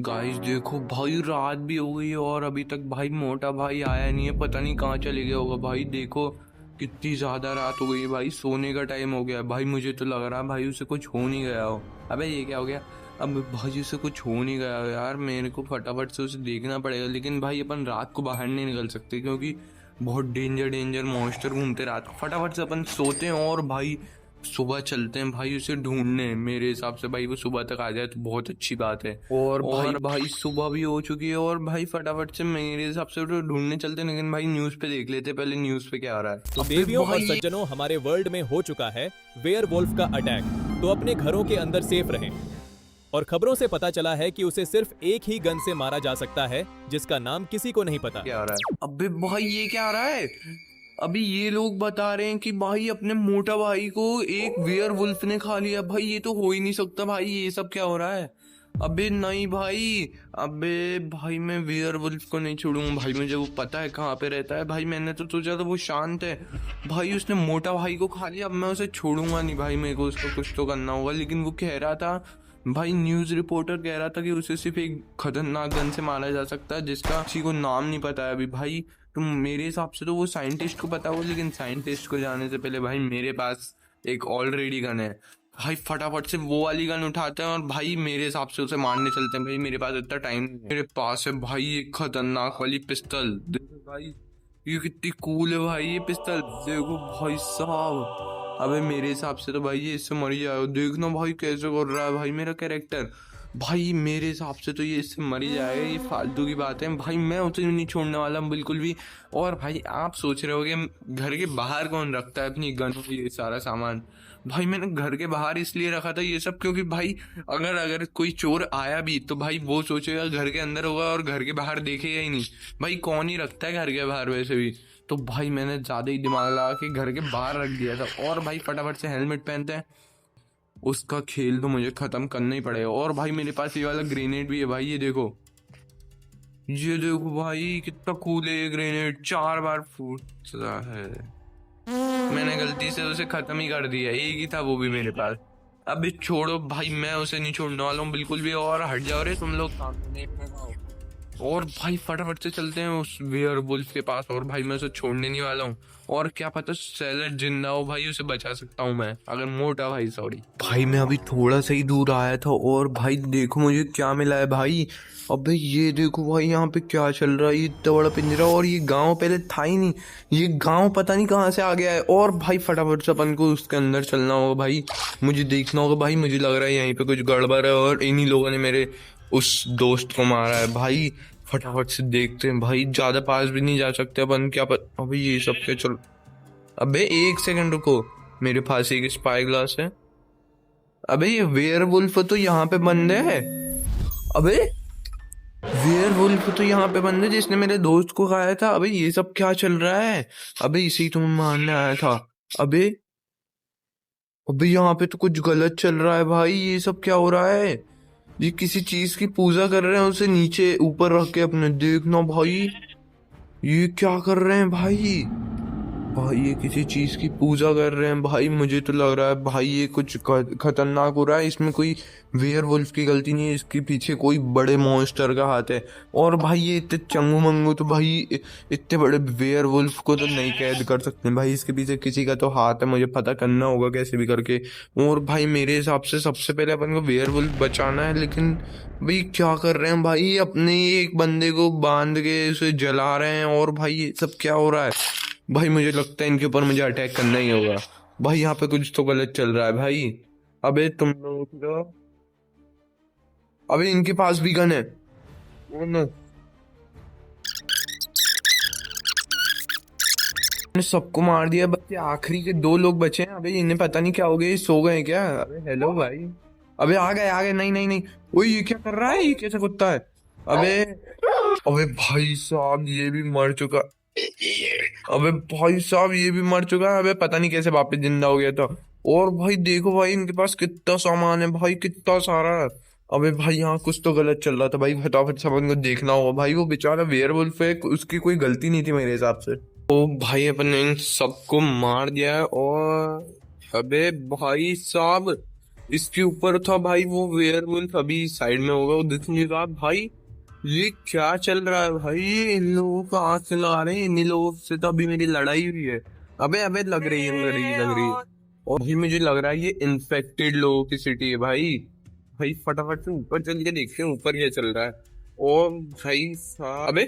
Guys देखो भाई, रात भी हो गई है और अभी तक भाई मोटा भाई आया नहीं है। पता नहीं कहाँ चले गया होगा। भाई देखो कितनी ज्यादा रात हो गई है भाई, सोने का टाइम हो गया है। भाई मुझे तो लग रहा है भाई उसे कुछ हो नहीं गया हो। अबे ये क्या हो गया? अब भाई उसे कुछ हो नहीं गया हो यार, मेरे को फटाफट से उसे देखना पड़ेगा। लेकिन भाई अपन रात को बाहर नहीं निकल सकते क्योंकि बहुत डेंजर डेंजर मॉन्स्टर घूमते रात को। फटाफट से अपन सोते हैं और भाई सुबह चलते हैं भाई उसे ढूंढने। मेरे हिसाब से भाई वो सुबह तक आ जाए तो बहुत अच्छी बात है। और भाई सुबह भी हो चुकी है और भाई फटाफट से मेरे हिसाब से तो ढूंढने चलते हैं। लेकिन भाई न्यूज़ पे देख लेते हैं पहले, न्यूज़ पे क्या आ रहा है। तो अबे देवियों और भाई सज्जनों, हमारे वर्ल्ड में हो चुका है वेयरवुल्फ का अटैक। तो अपने घरों के अंदर सेफ रहें। और खबरों से पता चला है कि उसे सिर्फ एक ही गन से मारा जा सकता है, जिसका नाम किसी को नहीं पता। क्या आ रहा है? अबे भाई ये क्या आ रहा है? अभी ये लोग बता रहे हैं कि भाई अपने मोटा भाई को एक वेयर वुल्फ ने खा लिया। भाई ये तो हो ही नहीं सकता भाई, ये सब क्या हो रहा है? अबे नहीं भाई, अबे भाई मैं वेयर वुल्फ को नहीं छोड़ूंगा भाई। मुझे वो पता है कहाँ पे रहता है भाई। मैंने तो सोचा था वो शांत है। भाई उसने मोटा भाई को खा लिया, अब मैं उसे छोड़ूंगा नहीं भाई। मेरे को उसको कुछ तो करना होगा। लेकिन वो कह रहा था भाई, न्यूज रिपोर्टर कह रहा था कि उसे सिर्फ एक खतरनाक गन से मारा जा सकता है जिसका किसी को नाम नहीं पता है अभी। भाई तुम, मेरे हिसाब से तो वो साइंटिस्ट को पता हो, लेकिन साइंटिस्ट को जाने से पहले भाई मेरे पास एक ऑलरेडी गन है। भाई फटाफट से वो वाली गन उठाते हैं और भाई मेरे हिसाब से उसे मारने चलते हैं। भाई मेरे पास इतना टाइम नहीं है। मेरे पास है भाई एक खतरनाक वाली पिस्तल। देखो भाई ये कितनी कूल है भाई ये पिस्तल। देखो भाई साहब, अबे मेरे हिसाब से तो भाई ये इससे मर ही जाएगा। देखना भाई कैसे कर रहा है भाई मेरा कैरेक्टर। भाई मेरे हिसाब से तो ये इससे मर ही जाएगा। ये फालतू की बात है भाई, मैं उसे नहीं छोड़ने वाला हूँ बिल्कुल भी। और भाई आप सोच रहे होगे घर के बाहर कौन रखता है अपनी गन ये सारा सामान। भाई मैंने घर के बाहर इसलिए रखा था ये सब क्योंकि भाई अगर अगर कोई चोर आया भी तो भाई वो सोचेगा घर के अंदर होगा और घर के बाहर देखेगा ही नहीं। भाई कौन ही रखता है घर के बाहर वैसे भी। तो भाई मैंने ज्यादा ही दिमाग लगा के घर के बाहर रख दिया था। और भाई फटाफट से हेलमेट पहनते हैं, उसका खेल तो मुझे खत्म करना ही पड़ेगा। और भाई मेरे पास ये वाला ग्रेनेड भी है भाई, ये देखो भाई कितना कूल है ये ग्रेनेड। 4 बार फूटता है। मैंने गलती से उसे खत्म ही कर दिया, एक ही था वो भी मेरे पास। अभी छोड़ो भाई, मैं उसे नहीं छोड़ने वाला हूँ बिल्कुल भी। और हट जाओ रे तुम लोग सामने। और भाई फटाफट से चलते हैं उस वेयरवुल्फ के पास। और भाई मैं उसे छोड़ने नहीं वाला हूँ। और क्या पता सैलेड जिंदा हो भाई, उसे बचा सकता हूँ मैं, अगर मोटा भाई सॉरी। भाई मैं अभी थोड़ा सा ही दूर आया था और भाई देखो मुझे क्या मिला है भाई। अबे ये देखो भाई यहाँ पे क्या चल रहा है, ये इतना बड़ा पिंजरा। और ये गांव पहले था ही नहीं, ये गांव पता नहीं कहाँ से आ गया है। और भाई फटाफट से अपन को उसके अंदर चलना होगा भाई। मुझे देखना होगा भाई, मुझे लग रहा है यहीं पे कुछ गड़बड़ है और इन्हीं लोगों ने मेरे उस दोस्त को मारा है भाई। फटाफट से देखते हैं भाई, ज्यादा पास भी नहीं जा सकते अपन। क्या अबे ये सब क्या चल। अबे एक सेकंड रुको, मेरे पास एक स्पाई ग्लास है। अबे ये वेयरवुल्फ तो यहाँ पे बंद है। अबे वेयरवुल्फ तो यहाँ पे बंद है जिसने मेरे दोस्त को खाया था। अबे ये सब क्या चल रहा है? अबे इसी तो मैं मारने आया था। अबे अबे यहाँ पे तो कुछ गलत चल रहा है भाई, ये सब क्या हो रहा है? ये किसी चीज की पूजा कर रहे हैं, उसे नीचे ऊपर रख के अपने। देखना भाई ये क्या कर रहे हैं भाई। भाई ये किसी चीज की पूजा कर रहे हैं भाई। मुझे तो लग रहा है भाई ये कुछ खतरनाक हो रहा है। इसमें कोई वेयरवुल्फ की गलती नहीं है, इसके पीछे कोई बड़े मॉन्स्टर का हाथ है। और भाई ये इतने चंगू मंगू तो भाई इतने बड़े वेयरवुल्फ को तो नहीं कैद कर सकते भाई। इसके पीछे किसी का तो हाथ है, मुझे पता करना होगा कैसे भी करके। और भाई मेरे हिसाब से सबसे पहले अपन को वेयरवुल्फ बचाना है। लेकिन भाई क्या कर रहे हैं भाई, अपने एक बंदे को बांध के उसे जला रहे हैं। और भाई ये सब क्या हो रहा है भाई? मुझे लगता है इनके ऊपर मुझे अटैक करना ही होगा भाई। यहाँ पे कुछ तो गलत चल रहा है भाई। अबे तुम लोग, अबे इनके पास भी गन है। ओ नो, मैंने सबको मार दिया, बस आखिरी के 2 लोग बचे हैं। अबे इन्हें पता नहीं क्या हो गया, ये सो गए क्या? अबे हेलो भाई, अबे आ गए। नहीं नहीं नहीं, वो ये क्या कर रहा है? ये कैसा कुत्ता है? अबे अबे भाई साहब ये भी मर चुका। अबे भाई साहब ये भी मर चुका है। अबे पता नहीं कैसे वापस जिंदा हो गया था। और भाई देखो भाई इनके पास कितना सामान है भाई, कितना सारा। अबे भाई यहाँ कुछ तो गलत चल रहा था भाई। फटाफट से अपन को देखना होगा भाई। वो बेचारा वेयरवुल्फ है, उसकी कोई गलती नहीं थी मेरे हिसाब से। तो भाई अपन ने इन सबको मार दिया है। और अबे भाई साहब इसके ऊपर था भाई वो वेयरवुल्फ, अभी साइड में होगा वो दिख नहीं रहा भाई। ये क्या चल रहा है भाई, ये इन लोगों को आंख से लगा रहे हैं, इन लोगों से तो अभी मेरी लड़ाई हुई है। अबे अबे लग रही है, लग रही है। और भाई मुझे लग रहा है ये इन्फेक्टेड लोगों की सिटी है भाई। भाई फटाफट से ऊपर चल के देखते हैं ऊपर क्या चल रहा है। और भाई साहब, अबे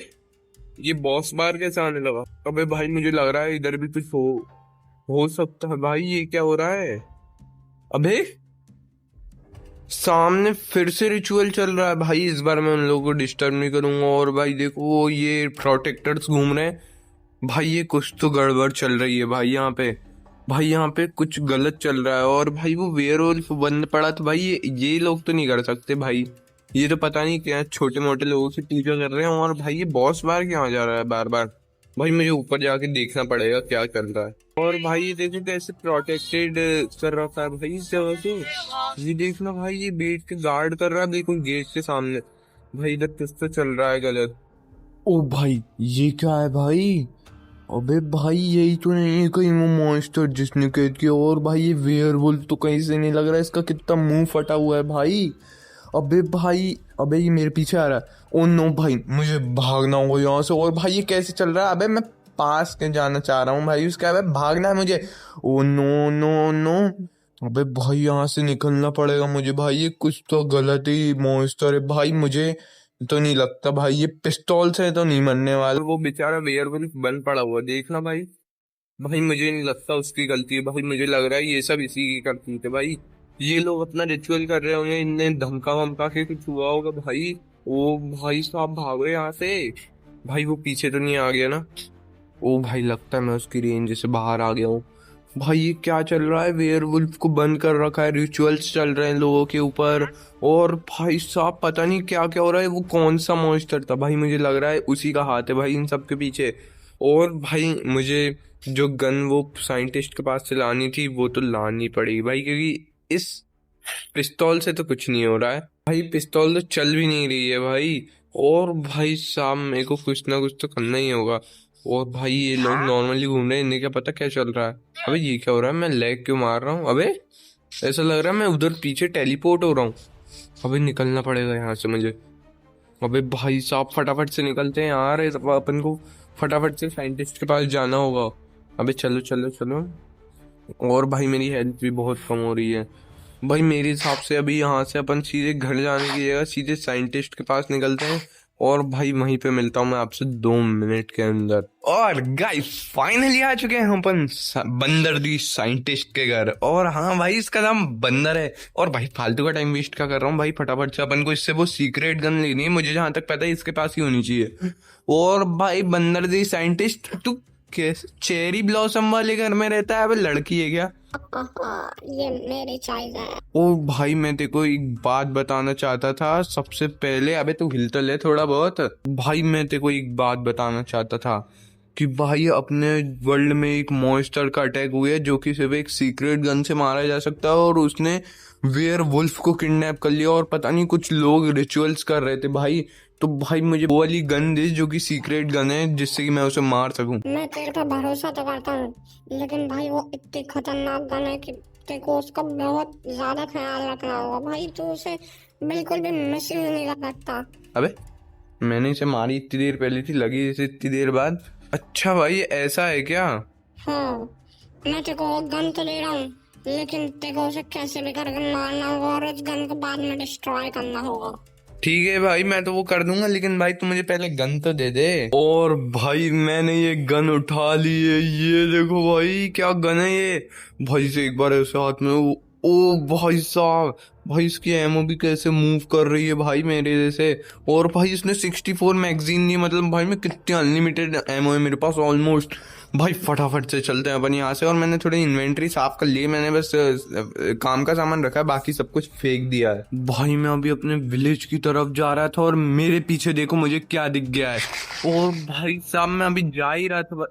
ये बॉस बार कैसे आने लगा। अबे भाई मुझे लग रहा है इधर भी कुछ हो सकता है भाई, ये क्या हो रहा है। अबे सामने फिर से रिचुअल चल रहा है भाई, इस बार मैं उन लोगों को डिस्टर्ब नहीं करूंगा। और भाई देखो ये प्रोटेक्टर्स घूम रहे हैं भाई, ये कुछ तो गड़बड़ चल रही है भाई यहाँ पे। भाई यहाँ पे कुछ गलत चल रहा है। और भाई वो वेयरवुल्फ बंद पड़ा तो भाई ये लोग तो नहीं कर सकते भाई, ये तो पता नहीं क्या छोटे मोटे लोगों से पूजा कर रहे हैं। और भाई ये बॉस बार क्या जा रहा है बार बार। भाई मुझे ऊपर जाके देखना पड़ेगा क्या कर रहा है। और भाई ये देखो कैसे प्रोटेक्टेड कर रखा है भाई इस जगह को। ये देखना भाई ये बैठ के गार्ड कर रहा है, देखो गेट के सामने। भाई इधर कुछ तो चल रहा है गलत। ओ भाई ये क्या है भाई। अबे भाई यही तो नहीं है कहीं वो मॉन्स्टर जिसने कैद किया। और भाई ये वेयरवुल्फ तो कहीं से नहीं लग रहा है, इसका कितना मुंह फटा हुआ है भाई। अबे भाई, अबे ये मेरे पीछे आ रहा है। ओ नो भाई मुझे भागना होगा यहाँ से। और भाई ये कैसे चल रहा है, अबे मैं पास के जाना चाह रहा हूँ भाई उसके, अबे भागना है मुझे। Oh no no no. अबे भाई यहाँ से निकलना पड़ेगा मुझे भाई, ये कुछ तो गलत ही मॉन्स्टर है भाई। मुझे तो नहीं लगता भाई ये पिस्तौल से तो नहीं मरने वाला। वो बेचारा वेयरवुल्फ बंद पड़ा हुआ देखना भाई। भाई मुझे नहीं लगता उसकी गलती है भाई, मुझे लग रहा है ये सब इसी की करती है भाई। ये लोग अपना रिचुअल कर रहे होंगे, इनने धमका वमका के कुछ हुआ होगा भाई। ओ भाई साहब भागो यहाँ से। भाई वो पीछे तो नहीं आ गया ना। ओ भाई लगता है मैं उसकी रेंज से बाहर आ गया हूँ। भाई ये क्या चल रहा है, वेयरवुल्फ को बंद कर रखा है, रिचुअल्स चल रहे हैं लोगों के ऊपर। और भाई साहब पता नहीं क्या क्या हो रहा है, वो कौन सा मॉन्स्टर था भाई, मुझे लग रहा है उसी का हाथ है भाई इन सब के पीछे। और भाई मुझे जो गन वो साइंटिस्ट के पास से लानी थी वो तो लानी पड़ेगी भाई, क्योंकि इस पिस्तौल से तो कुछ नहीं हो रहा है भाई, पिस्तौल तो चल भी नहीं रही है भाई। और भाई साहब मेरे को कुछ ना कुछ तो करना ही होगा। और भाई ये लोग नॉर्मली घूम रहे हैं, इन्हें क्या पता क्या चल रहा है। अबे ये क्या हो रहा है, मैं लेग क्यों मार रहा हूँ। अबे ऐसा लग रहा है मैं उधर पीछे टेलीपोर्ट हो रहा हूँ। अबे निकलना पड़ेगा यहाँ से मुझे। अबे भाई साहब फटाफट से निकलते हैं यार, अपन को फटाफट से साइंटिस्ट के पास जाना होगा। अबे चलो चलो चलो। और भाई मेरी हेल्थ भी बहुत कम हो रही है भाई, मेरे हिसाब से अभी यहाँ से अपन सीधे घर जाने की जगह सीधे साइंटिस्ट के पास निकलते हैं। और भाई वहीं पे मिलता हूँ मैं आपसे 2 मिनट के अंदर। और गाइस फाइनली आ चुके हैं हम अपन बंदर दी साइंटिस्ट के घर। और हाँ भाई इसका नाम बंदर है। और भाई फालतू का टाइम वेस्ट क्या कर रहा हूँ भाई, फटाफट से अपन को इससे वो सीक्रेट गन लेनी है, मुझे जहां तक पता है इसके पास ही होनी चाहिए। और भाई बंदर दी साइंटिस्ट तू कैसे चेरी ब्लॉसम वाले घर में रहता है, अब लड़की है क्या। ये मेरी चाइल्ड है। ओ भाई मैं तेरे को एक बात बताना चाहता था सबसे पहले। अबे तू हिल तो ले थोड़ा बहुत। भाई मैं तेरे को एक बात बताना चाहता था कि भाई अपने वर्ल्ड में एक मॉन्स्टर का अटैक हुआ है जो कि सिर्फ एक सीक्रेट गन से मारा जा सकता है। और उसने वेयर वुल्फ को किडनैप कर लिया और पता नहीं कुछ लोग रिचुअल्स कर रहे थे भाई। तो भाई मुझे वो वाली गन दे जो कि सीक्रेट गन है, जिससे कि मैं उसे मार सकूं। मैं तेरे पे भरोसा तो करता हूँ, लेकिन भाई वो इतनी खतरनाक गन है कि तेरे को उसका बहुत ज्यादा ख्याल रखना होगा भाई। तू उसे बिल्कुल भी मिसयूज नहीं कर सकता। अबे मैंने इसे मारी इतनी देर पहले थी, लगी इसे इतनी देर बाद। अच्छा भाई ऐसा है क्या। हाँ मैं तेरे को गन तो दे रहा हूँ, लेकिन तेरे को उसे कैसे भी करके मारना होगा और उस गन को बाद में डिस्ट्रॉय करना होगा। ठीक है भाई मैं तो वो कर दूंगा, लेकिन भाई तू मुझे पहले गन तो दे दे। और भाई मैंने ये गन उठा ली है, ये देखो भाई क्या गन है ये। भाई से एक बार ऐसे हाथ में ओ भाई साहब, भाई इसकी एमओ भी कैसे मूव कर रही है भाई मेरे जैसे। और भाई इसने 64 मैगजीन दी, मतलब भाई मैं कितनी अनलिमिटेड एमओ है मेरे पास ऑलमोस्ट। भाई फटाफट से चलते हैं अपन यहाँ से। और मैंने थोड़ी इन्वेंटरी साफ कर ली है, मैंने बस काम का सामान रखा है, बाकी सब कुछ फेंक दिया है। भाई मैं अभी अपने विलेज की तरफ जा रहा था और मेरे पीछे देखो मुझे क्या दिख गया है। और भाई साहब मैं अभी जा ही रहा था,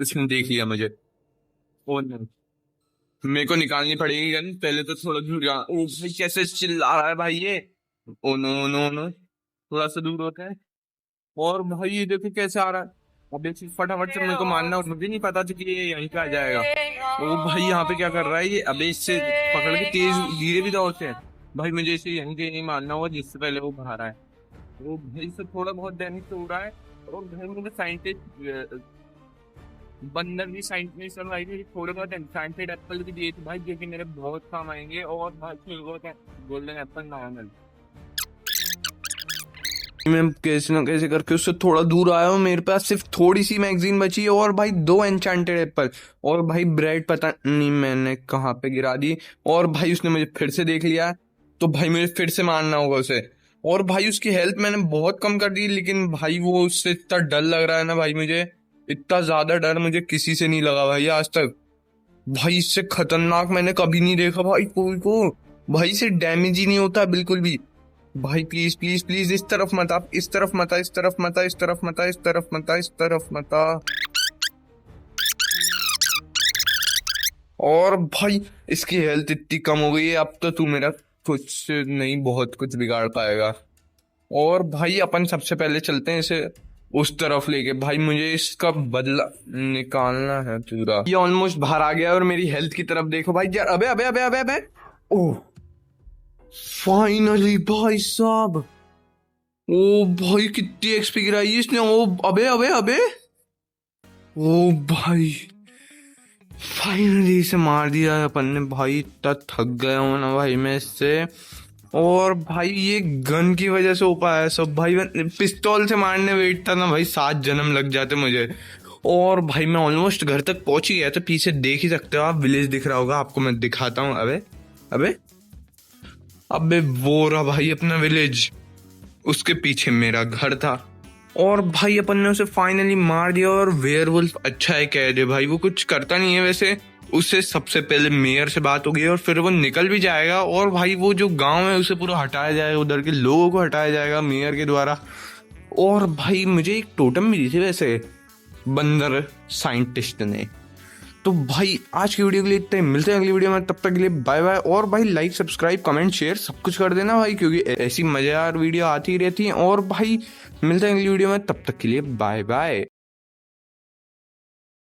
इसने देख लिया मुझे। ओ नहीं, मेरे को निकालनी पड़ेगी गन, पहले तो थोड़ा दूर जा। ओ भाई कैसे चिल्ला रहा है भाई ये। ओ नो नो नो, थोड़ा सा दूर होता है। और भाई ये देखो कैसे आ रहा है। अबे फटाफट से मेरे को मारना, मुझे नहीं पता था कि ये यहीं पे आ जाएगा। ओ भाई यहाँ पे क्या कर रहा है ये? अबे इससे पकड़ के तेज धीरे भी दौड़ते हैं भाई, मुझे इसे यहीं पे नहीं मारना होगा जिससे पहले वो बाहर आए। वो भाई से थोड़ा बहुत डैमेज तो हो रहा है। और भाई मुझे साइंटिस्ट बंदर भी साइंटिस्ट भाई मुझे थोड़े बहुत साइंटिस्ट एप्पल भी दिए थे भाई, जो कि मेरे बहुत काम आएंगे। और भाई गोल्डन एप्पल नॉर्मल मैं कैसे ना कैसे करके उससे थोड़ा दूर आया हूँ। मेरे पास सिर्फ थोड़ी सी मैगजीन बची है और भाई 2 एन्चेंटेड एप्पल और भाई ब्रेड पता नहीं मैंने कहाँ पे गिरा दी। और भाई उसने मुझे फिर से देख लिया, तो भाई मुझे फिर से मारना होगा उसे। और भाई उसकी हेल्थ मैंने बहुत कम कर दी, लेकिन भाई वो उससे इतना डर लग रहा है ना भाई, मुझे इतना ज्यादा डर मुझे किसी से नहीं लगा भाई आज तक। भाई इससे खतरनाक मैंने कभी नहीं देखा भाई कोई को। भाई से डैमेज ही नहीं होता बिल्कुल भी। भाई प्लीज प्लीज प्लीज इस तरफ मत, आप इस तरफ मत, इस तरफ मत, इस तरफ मत, इस तरफ मत, इस तरफ मत। और भाई इसकी हेल्थ इतनी कम हो गई है, अब तो तू मेरा कुछ नहीं बहुत कुछ बिगाड़ पाएगा। और भाई अपन सबसे पहले चलते हैं इसे उस तरफ लेके। भाई मुझे इसका बदला निकालना है पूरा। ये ऑलमोस्ट बाहर आ गया और मेरी हेल्थ की तरफ देखो भाई यार। अबे अबे अबे अबे अबे ओह फाइनली भाई साहब। ओ भाई कितनी एक्सपी गिराई है इसने। ओ अबे अबे अबे ओ भाई फाइनली इसे मार दिया है अपन ने भाई। इतना थक गया हूं ना भाई मैं इससे। और भाई ये गन की वजह से हो पाया है सब भाई। पिस्तौल से मारने बैठता ना भाई 7 जन्म लग जाते मुझे। और भाई मैं ऑलमोस्ट घर तक पहुंच ही गया था। पीछे देख ही सकते हो आप, विलेज दिख रहा होगा आपको, मैं दिखाता हूँ। अबे अबे अबे वो रहा भाई अपना विलेज, उसके पीछे मेरा घर था। और भाई अपन ने उसे फाइनली मार दिया। और वेयरवुल्फ अच्छा है कह दे भाई, वो कुछ करता नहीं है वैसे। उससे सबसे पहले मेयर से बात होगी और फिर वो निकल भी जाएगा। और भाई वो जो गांव है उसे पूरा हटाया जाएगा, उधर के लोगों को हटाया जाएगा मेयर के द्वारा। और भाई मुझे एक टोटम मिली थी वैसे बंदर साइंटिस्ट ने। तो भाई आज की वीडियो के लिए इतना ही, मिलते हैं अगली वीडियो में, तब तक के लिए बाय बाय। और भाई लाइक सब्सक्राइब कमेंट शेयर सब कुछ कर देना भाई, क्योंकि ऐसी मजेदार वीडियो आती रहती हैं। और भाई मिलते हैं अगली वीडियो में, तब तक के लिए बाय बाय।